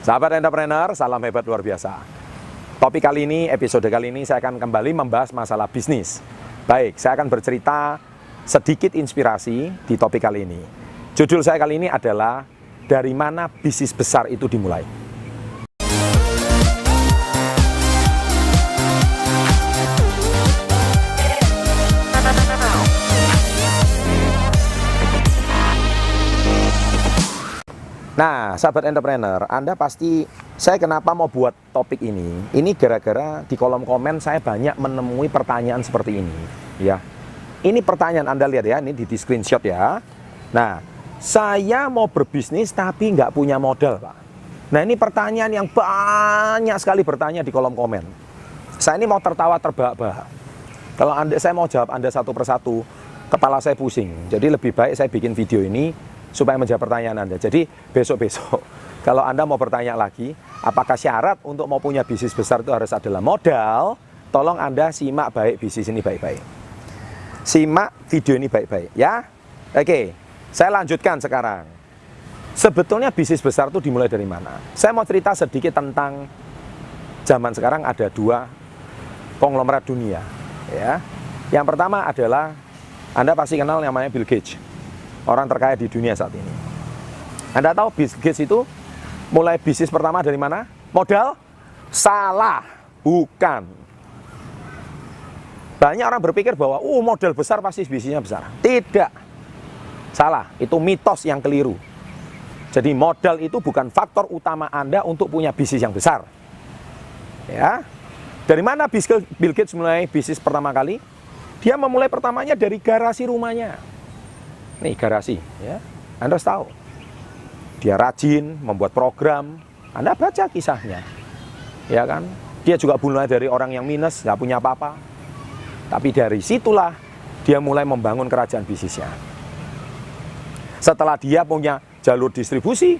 Sahabat entrepreneur, salam hebat luar biasa. Topik kali ini, episode kali ini saya akan kembali membahas masalah bisnis. Baik, saya akan bercerita sedikit inspirasi di topik kali ini. Judul saya kali ini adalah dari mana bisnis besar itu dimulai. Nah, sahabat entrepreneur, Anda pasti, saya kenapa mau buat topik ini? Ini gara-gara di kolom komen saya banyak menemui pertanyaan seperti ini, ya. Ini pertanyaan Anda lihat ya, ini di screenshot ya. Nah, saya mau berbisnis tapi nggak punya modal, Pak. Nah, ini pertanyaan yang banyak sekali bertanya di kolom komen. Saya ini mau tertawa terbahak-bahak. Kalau saya mau jawab Anda satu persatu, kepala saya pusing. Jadi lebih baik saya bikin video ini supaya menjawab pertanyaan Anda. Jadi besok-besok kalau Anda mau bertanya lagi, apakah syarat untuk mau punya bisnis besar itu harus adalah modal? Tolong Anda simak baik bisnis ini baik-baik. Simak video ini baik-baik ya. Oke, saya lanjutkan sekarang. Sebetulnya bisnis besar itu dimulai dari mana? Saya mau cerita sedikit tentang zaman sekarang ada dua konglomerat dunia ya. Yang pertama adalah Anda pasti kenal namanya Bill Gates. Orang terkaya di dunia saat ini. Anda tahu Bill Gates itu mulai bisnis pertama dari mana? Modal? Salah, bukan. Banyak orang berpikir bahwa modal besar pasti bisnisnya besar. Tidak. Salah, itu mitos yang keliru. Jadi modal itu bukan faktor utama Anda untuk punya bisnis yang besar. Ya. Dari mana Bill Gates mulai bisnis pertama kali? Dia memulai pertamanya dari garasi rumahnya. Nih garasi ya, Anda harus tahu. Dia rajin membuat program. Anda baca kisahnya, ya kan? Dia juga mulai dari orang yang minus, nggak punya apa-apa. Tapi dari situlah dia mulai membangun kerajaan bisnisnya. Setelah dia punya jalur distribusi,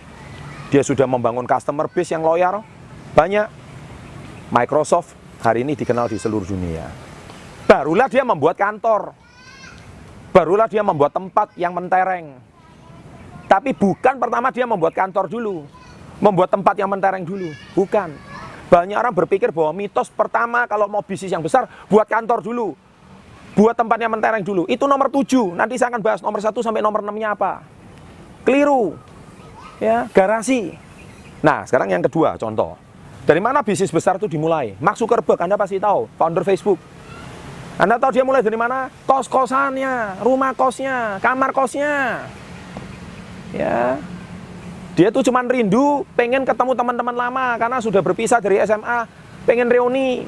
dia sudah membangun customer base yang loyal, banyak. Microsoft hari ini dikenal di seluruh dunia. Barulah dia membuat kantor. Barulah dia membuat tempat yang mentereng. Tapi bukan pertama dia membuat kantor dulu. Membuat tempat yang mentereng dulu. Bukan. Banyak orang berpikir bahwa mitos pertama kalau mau bisnis yang besar, buat kantor dulu. Buat tempat yang mentereng dulu. Itu nomor 7. Nanti saya akan bahas nomor 1 sampai nomor 6-nya apa. Keliru. Ya, garasi. Nah, sekarang yang kedua, contoh. Dari mana bisnis besar itu dimulai? Mark Zuckerberg, Anda pasti tahu. Founder Facebook. Anda tahu dia mulai dari mana? Kos-kosannya, rumah kosnya, kamar kosnya. Ya. Dia tuh cuman rindu pengen ketemu teman-teman lama karena sudah berpisah dari SMA, pengen reuni.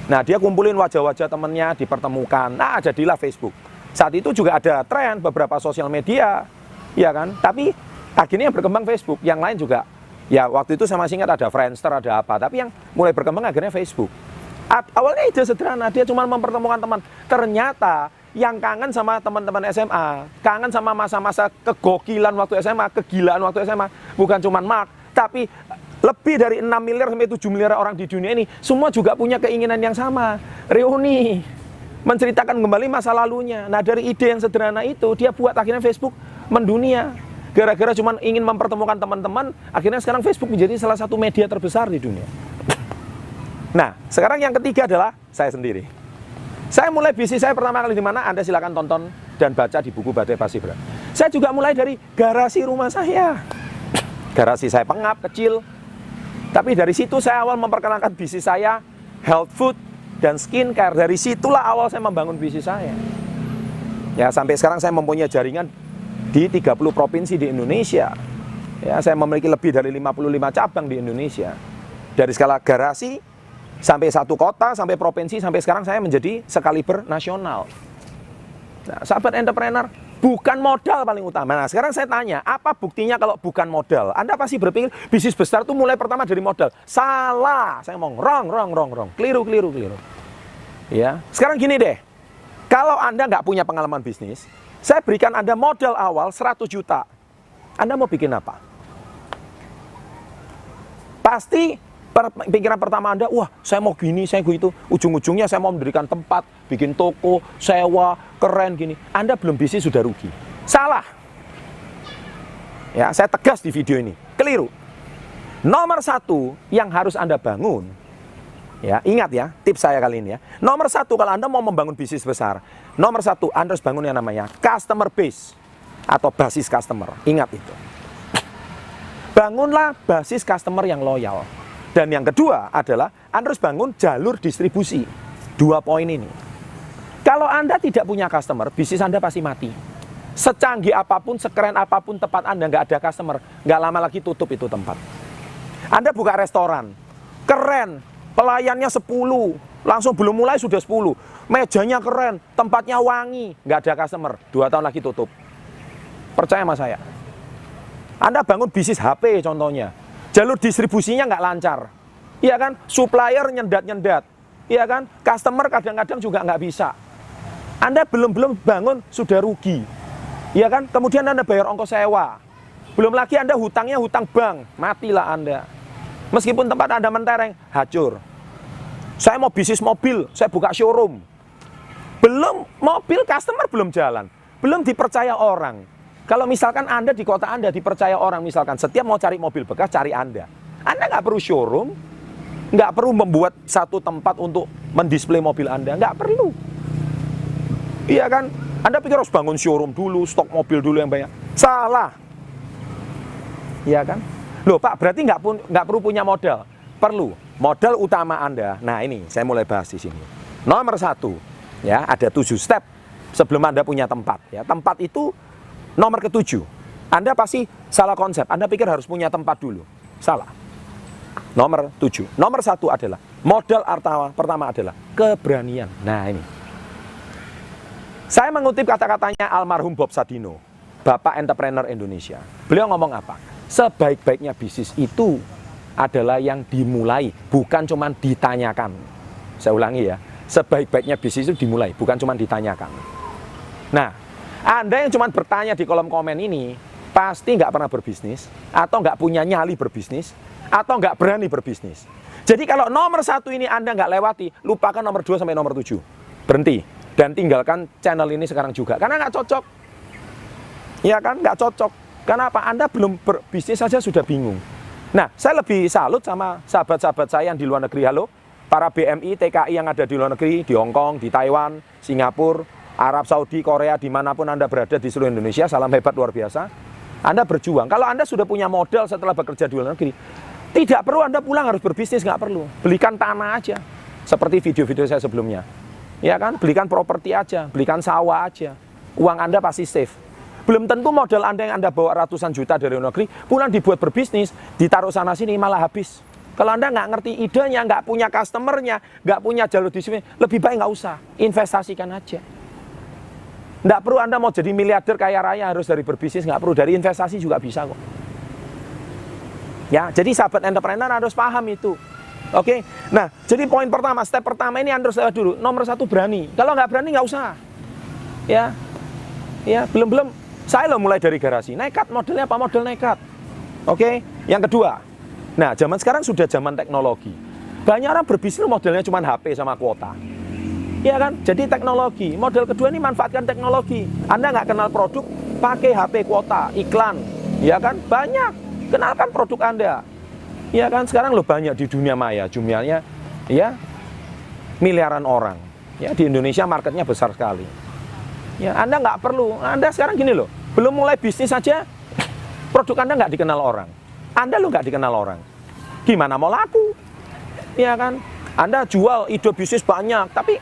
Nah, dia kumpulin wajah-wajah temannya, dipertemukan. Nah, jadilah Facebook. Saat itu juga ada tren beberapa sosial media, ya kan? Tapi akhirnya yang berkembang Facebook, yang lain juga. Ya, waktu itu saya masih ingat ada Friendster, ada apa. Tapi yang mulai berkembang akhirnya Facebook. Awalnya ide sederhana, dia cuma mempertemukan teman. Ternyata yang kangen sama teman-teman SMA, kangen sama masa-masa kegokilan waktu SMA, kegilaan waktu SMA, bukan cuma Mark, tapi lebih dari 6 miliar sampai 7 miliar orang di dunia ini, semua juga punya keinginan yang sama, reuni, menceritakan kembali masa lalunya. Nah, dari ide yang sederhana itu, dia buat akhirnya Facebook mendunia. Gara-gara cuma ingin mempertemukan teman-teman, akhirnya sekarang Facebook menjadi salah satu media terbesar di dunia. Nah, sekarang yang ketiga adalah saya sendiri. Saya mulai bisnis saya pertama kali di mana? Anda silakan tonton dan baca di buku Badai Pasti Berat. Saya juga mulai dari garasi rumah saya. Garasi saya pengap, kecil. Tapi dari situ saya awal memperkenalkan bisnis saya, health food dan skincare. Dari situlah awal saya membangun bisnis saya. Ya, sampai sekarang saya mempunyai jaringan di 30 provinsi di Indonesia. Ya, saya memiliki lebih dari 55 cabang di Indonesia. Dari skala garasi sampai satu kota, sampai provinsi, sampai sekarang saya menjadi sekaliber nasional. Nah, sahabat entrepreneur, bukan modal paling utama. Nah, sekarang saya tanya, apa buktinya kalau bukan modal? Anda pasti berpikir bisnis besar itu mulai pertama dari modal. Salah. Saya ngomong wrong. Keliru. Ya, sekarang gini deh. Kalau Anda nggak punya pengalaman bisnis, saya berikan Anda modal awal 100 juta. Anda mau bikin apa? Pasti pikiran pertama Anda, wah saya mau gini, saya gitu. Ujung-ujungnya saya mau mendirikan tempat, bikin toko, sewa, keren gini. Anda belum bisnis sudah rugi. Salah. Ya, saya tegas di video ini. Keliru. Nomor satu yang harus Anda bangun, ya ingat ya, tips saya kali ini ya. Nomor satu kalau Anda mau membangun bisnis besar, nomor satu Anda harus bangun yang namanya customer base atau basis customer. Ingat itu. Bangunlah basis customer yang loyal. Dan yang kedua adalah Anda harus bangun jalur distribusi. 2 poin ini. Kalau Anda tidak punya customer, bisnis Anda pasti mati. Secanggih apapun, sekeren apapun tempat Anda nggak ada customer, nggak lama lagi tutup itu tempat. Anda buka restoran, keren, pelayannya 10, langsung belum mulai sudah 10. Mejanya keren, tempatnya wangi, nggak ada customer, 2 tahun lagi tutup. Percaya sama saya. Anda bangun bisnis HP contohnya, jalur distribusinya nggak lancar, iya kan? Supplier nyendat-nyendat, iya kan? Customer kadang-kadang juga nggak bisa. Anda belum bangun sudah rugi, iya kan? Kemudian Anda bayar ongkos sewa, belum lagi Anda hutangnya hutang bank, matilah Anda. Meskipun tempat Anda mentereng, hancur. Saya mau bisnis mobil, saya buka showroom, belum mobil customer belum jalan, belum dipercaya orang. Kalau misalkan Anda di kota Anda dipercaya orang, misalkan setiap mau cari mobil bekas, cari Anda nggak perlu showroom, nggak perlu membuat satu tempat untuk mendisplay mobil Anda, nggak perlu. Iya kan? Anda pikir harus bangun showroom dulu, stok mobil dulu yang banyak. Salah. Iya kan? Loh Pak, berarti nggak perlu punya modal. Perlu. Modal utama Anda. Nah ini, saya mulai bahas di sini. Nomor 1, ya ada 7 step sebelum Anda punya tempat. Ya, tempat itu nomor ke-7, Anda pasti salah konsep. Anda pikir harus punya tempat dulu. Salah. Nomor 7. Nomor 1 adalah modal pertama adalah keberanian. Nah ini. Saya mengutip kata-katanya almarhum Bob Sadino, Bapak Entrepreneur Indonesia. Beliau ngomong apa? Sebaik-baiknya bisnis itu adalah yang dimulai, bukan cuma ditanyakan. Saya ulangi ya. Sebaik-baiknya bisnis itu dimulai, bukan cuma ditanyakan. Nah, Anda yang cuma bertanya di kolom komen ini pasti nggak pernah berbisnis, atau nggak punya nyali berbisnis, atau nggak berani berbisnis. Jadi kalau nomor 1 ini Anda nggak lewati, lupakan nomor 2 sampai nomor 7. Berhenti dan tinggalkan channel ini sekarang juga, karena nggak cocok. Ya kan, nggak cocok. Karena apa? Anda belum berbisnis saja sudah bingung. Nah, saya lebih salut sama sahabat-sahabat saya yang di luar negeri. Halo, para BMI, TKI yang ada di luar negeri, di Hong Kong, di Taiwan, Singapura, Arab Saudi, Korea, dimanapun Anda berada di seluruh Indonesia, salam hebat luar biasa. Anda berjuang. Kalau Anda sudah punya modal setelah bekerja di luar negeri, tidak perlu Anda pulang harus berbisnis, nggak perlu. Belikan tanah aja, seperti video-video saya sebelumnya. Ya kan, belikan properti aja, belikan sawah aja. Uang Anda pasti safe. Belum tentu modal Anda yang Anda bawa ratusan juta dari luar negeri, pulang dibuat berbisnis, ditaruh sana-sini malah habis. Kalau Anda nggak ngerti idenya, nggak punya customernya, nggak punya jalur distribusi, lebih baik nggak usah, investasikan aja. Nggak perlu Anda mau jadi miliarder kaya raya harus dari berbisnis, nggak perlu, dari investasi juga bisa kok. Ya, jadi sahabat entrepreneur harus paham itu. Oke, nah jadi poin pertama, step pertama ini Anda harus lewat dulu. Nomor 1 berani. Kalau nggak berani nggak usah. Ya, belum. Saya loh mulai dari garasi, nekat, modelnya apa? Model nekat. Oke, yang kedua. Nah, zaman sekarang sudah zaman teknologi. Banyak orang berbisnis modelnya cuma HP sama kuota. Iya kan? Jadi teknologi. Model kedua ini manfaatkan teknologi. Anda nggak kenal produk, pakai HP kuota, iklan. Iya kan? Banyak. Kenalkan produk Anda. Iya kan? Sekarang loh banyak di dunia maya. Jumlahnya ya miliaran orang. Ya, di Indonesia marketnya besar sekali. Ya, Anda nggak perlu. Anda sekarang gini loh, belum mulai bisnis saja, produk Anda nggak dikenal orang. Anda lo nggak dikenal orang. Gimana mau laku? Ya kan? Anda jual ide bisnis banyak, tapi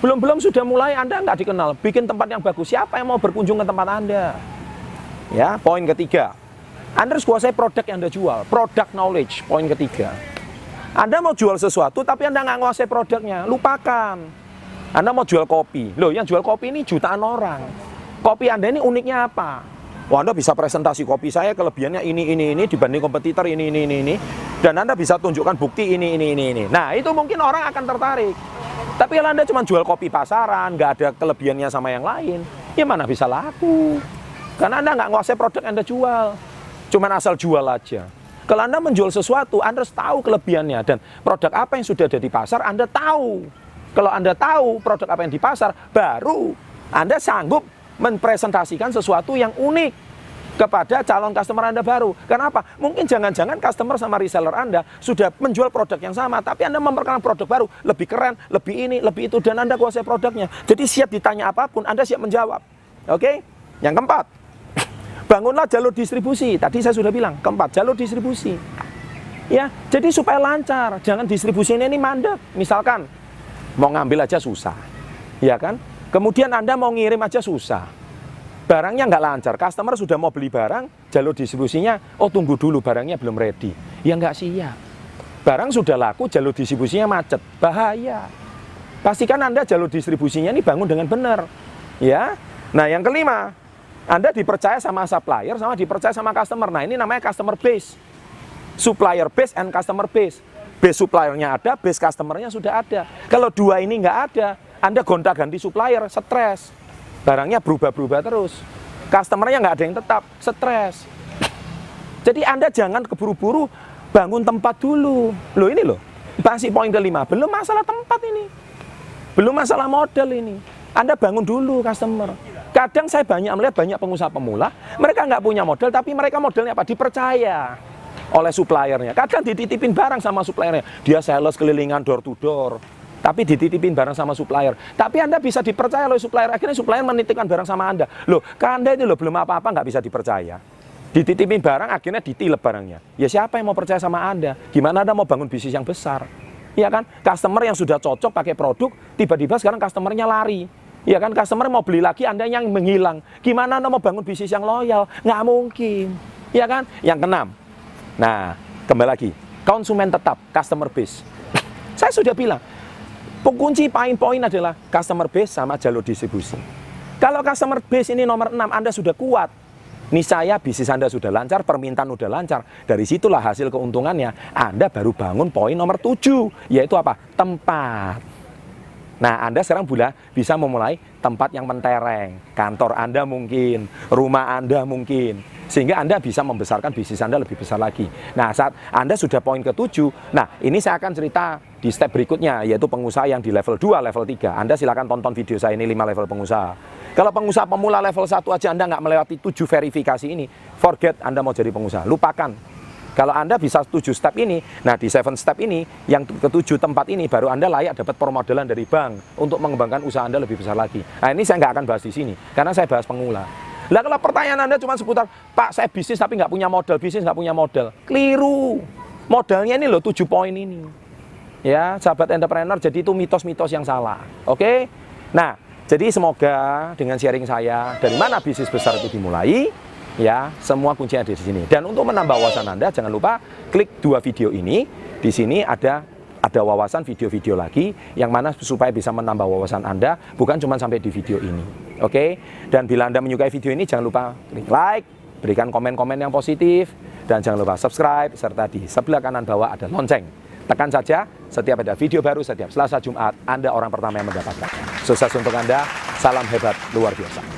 belum sudah mulai Anda nggak dikenal. Bikin tempat yang bagus. Siapa yang mau berkunjung ke tempat Anda? Ya, poin ketiga. Anda harus kuasai produk yang Anda jual. Product knowledge, poin ketiga. Anda mau jual sesuatu, tapi Anda nggak nguasai produknya. Lupakan. Anda mau jual kopi. Loh, yang jual kopi ini jutaan orang. Kopi Anda ini uniknya apa? Wah, Anda bisa presentasi kopi saya kelebihannya ini dibanding kompetitor ini. Dan Anda bisa tunjukkan bukti ini. Nah, itu mungkin orang akan tertarik. Tapi kalau Anda cuma jual kopi pasaran, nggak ada kelebihannya sama yang lain, ya mana bisa laku? Karena Anda nggak nguasai produk yang Anda jual. Cuman asal jual aja. Kalau Anda menjual sesuatu, Anda harus tahu kelebihannya. Dan produk apa yang sudah ada di pasar, Anda tahu. Kalau Anda tahu produk apa yang di pasar, baru Anda sanggup mempresentasikan sesuatu yang unik. kepada calon customer Anda baru. Kenapa? Mungkin jangan-jangan customer sama reseller Anda sudah menjual produk yang sama, tapi Anda memperkenalkan produk baru, lebih keren, lebih ini, lebih itu, dan Anda kuasai produknya. Jadi siap ditanya apapun, Anda siap menjawab. Oke? Yang keempat, bangunlah jalur distribusi. Tadi saya sudah bilang, keempat, jalur distribusi. Ya, jadi supaya lancar, jangan distribusinya ini mandek. Misalkan, mau ngambil aja susah. Ya kan? Kemudian Anda mau ngirim aja susah. Barangnya nggak lancar, customer sudah mau beli barang, jalur distribusinya, oh tunggu dulu barangnya belum ready. Ya nggak siap. Barang sudah laku, jalur distribusinya macet, bahaya. Pastikan Anda jalur distribusinya ini bangun dengan benar. Ya. Nah yang kelima, Anda dipercaya sama supplier, sama dipercaya sama customer. Nah ini namanya customer base. Supplier base and customer base. Base suppliernya ada, base customernya sudah ada. Kalau dua ini nggak ada, Anda gonta-ganti supplier, stres. Barangnya berubah-berubah terus. Customernya nggak ada yang tetap, stres. Jadi Anda jangan keburu-buru bangun tempat dulu. Loh ini loh, masih poin kelima. Belum masalah tempat ini. Belum masalah model ini. Anda bangun dulu customer. Kadang saya melihat banyak pengusaha pemula, mereka nggak punya model, tapi mereka modelnya apa? Dipercaya oleh suppliernya. Kadang dititipin barang sama suppliernya. Dia sales kelilingan door to door. Tapi dititipin barang sama supplier. Tapi Anda bisa dipercaya oleh supplier. Akhirnya supplier menitipkan barang sama Anda. Loh, ke Anda ini loh belum apa-apa nggak bisa dipercaya. Dititipin barang, akhirnya ditilep barangnya. Ya siapa yang mau percaya sama Anda? Gimana Anda mau bangun bisnis yang besar? Ya kan? Customer yang sudah cocok pakai produk, tiba-tiba sekarang customernya lari. Ya kan? Customer mau beli lagi, Anda yang menghilang. Gimana Anda mau bangun bisnis yang loyal? Nggak mungkin. Ya kan? Yang keenam. Nah, kembali lagi. Konsumen tetap, customer base. Saya sudah bilang, kunci poin adalah customer base sama jalur distribusi. Kalau customer base ini nomor 6, Anda sudah kuat. Niscaya bisnis Anda sudah lancar, permintaan sudah lancar. Dari situlah hasil keuntungannya. Anda baru bangun poin nomor 7, yaitu apa? Tempat. Nah, Anda sekarang bisa memulai tempat yang mentereng. Kantor Anda mungkin, rumah Anda mungkin. Sehingga Anda bisa membesarkan bisnis Anda lebih besar lagi. Nah, saat Anda sudah poin ke-7, nah ini saya akan cerita di step berikutnya, yaitu pengusaha yang di level 2, level 3. Anda silakan tonton video saya ini 5 level pengusaha. Kalau pengusaha pemula level 1 aja Anda nggak melewati 7 verifikasi ini, forget Anda mau jadi pengusaha, lupakan. Kalau Anda bisa 7 step ini, nah di 7 step ini, yang ke-7 tempat ini, baru Anda layak dapat permodalan dari bank untuk mengembangkan usaha Anda lebih besar lagi. Nah ini saya nggak akan bahas di sini, karena saya bahas pemula. Lah kalau pertanyaan Anda cuma seputar, Pak saya bisnis tapi nggak punya modal, bisnis nggak punya modal. Keliru. Modalnya ini loh 7 poin ini. Ya, sahabat entrepreneur, jadi itu mitos-mitos yang salah. Oke? Nah, jadi semoga dengan sharing saya, dari mana bisnis besar itu dimulai, ya, semua kuncinya ada di sini. Dan untuk menambah wawasan Anda, jangan lupa klik 2 video ini. Di sini ada wawasan video-video lagi yang mana supaya bisa menambah wawasan Anda, bukan cuma sampai di video ini. Oke? Dan bila Anda menyukai video ini, jangan lupa klik like, berikan komen-komen yang positif, dan jangan lupa subscribe, serta di sebelah kanan bawah ada lonceng. Tekan saja, setiap ada video baru, setiap Selasa Jumat, Anda orang pertama yang mendapatkan. Sukses untuk Anda, salam hebat luar biasa.